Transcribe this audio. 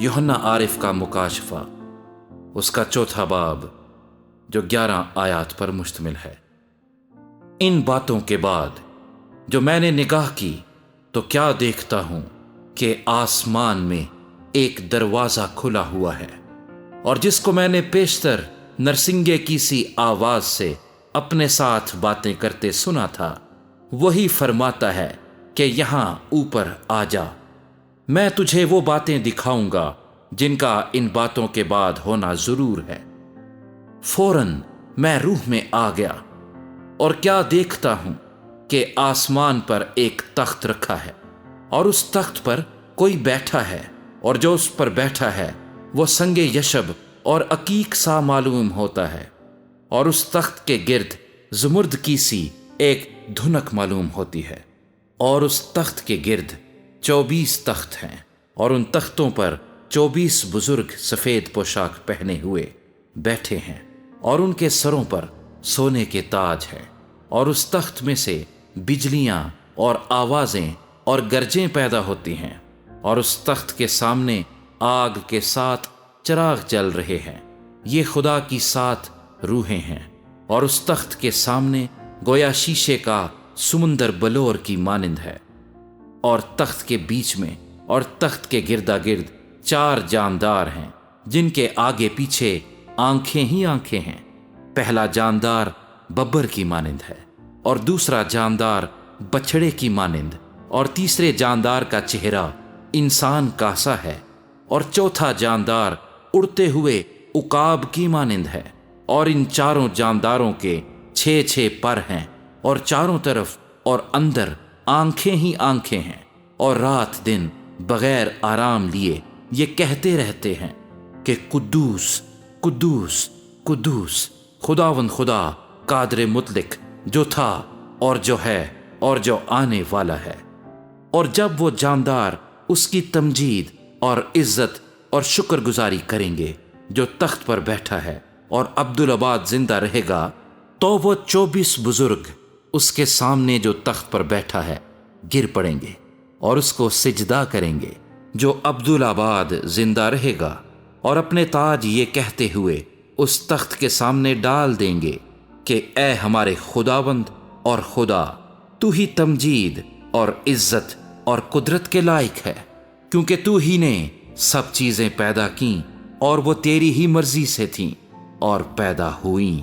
यूहन्ना आरिफ का मुकाशफा, उसका चौथा बाब जो 11 आयात पर मुश्तमिल है। इन बातों के बाद जो मैंने निगाह की तो क्या देखता हूं कि आसमान में एक दरवाजा खुला हुआ है, और जिसको मैंने पेशतर नरसिंगे की सी आवाज से अपने साथ बातें करते सुना था, वही फरमाता है कि यहां ऊपर आ जा, मैं तुझे वो बातें दिखाऊंगा जिनका इन बातों के बाद होना जरूर है। फौरन मैं रूह में आ गया और क्या देखता हूं कि आसमान पर एक तख्त रखा है, और उस तख्त पर कोई बैठा है, और जो उस पर बैठा है वो संगे यशब और अकीक सा मालूम होता है, और उस तख्त के गिर्द जुमुर्द की सी एक धुनक मालूम होती है, और उस तख्त के गिर्द 24 तख्त हैं, और उन तख्तों पर 24 बुजुर्ग सफेद पोशाक पहने हुए बैठे हैं, और उनके सरों पर सोने के ताज हैं, और उस तख्त में से बिजलियां और आवाजें और गरजें पैदा होती हैं, और उस तख्त के सामने आग के 7 चिराग जल रहे हैं, ये खुदा की 7 रूहें हैं, और उस तख्त के सामने गोया शीशे का समुंदर बलोर की मानिंद है, और तख्त के बीच में और तख्त के गिरदा गिर्द 4 जानदार हैं, जिनके आगे पीछे आंखें ही आंखें हैं। पहला जानदार बब्बर की मानिंद है, और दूसरा जानदार बछड़े की मानिंद, और तीसरे जानदार का चेहरा इंसान का सा है, और चौथा जानदार उड़ते हुए उकाब की मानिंद है, और इन चारों जानदारों के 6 पर हैं, और चारों तरफ और अंदर आंखें ही आंखें हैं, और रात दिन बगैर आराम लिए ये कहते रहते हैं कि कुद्दूस कुद्दूस कुद्दूस खुदावंद खुदा कादरे मुतलिक, जो था और जो है और जो आने वाला है। और जब वो जानदार उसकी तमजीद और इज्जत और शुक्रगुजारी करेंगे जो तख्त पर बैठा है और अब्दुल-आबाद जिंदा रहेगा, तो वो 24 बुजुर्ग उसके सामने जो तख्त पर बैठा है गिर पड़ेंगे और उसको सिजदा करेंगे जो अब्दुल-आबाद जिंदा रहेगा, और अपने ताज ये कहते हुए उस तख्त के सामने डाल देंगे कि ए हमारे खुदावंद और खुदा, तू ही तमजीद और इज्जत और कुदरत के लायक है, क्योंकि तू ही ने सब चीजें पैदा की और वो तेरी ही मर्जी से थीं और पैदा हुई।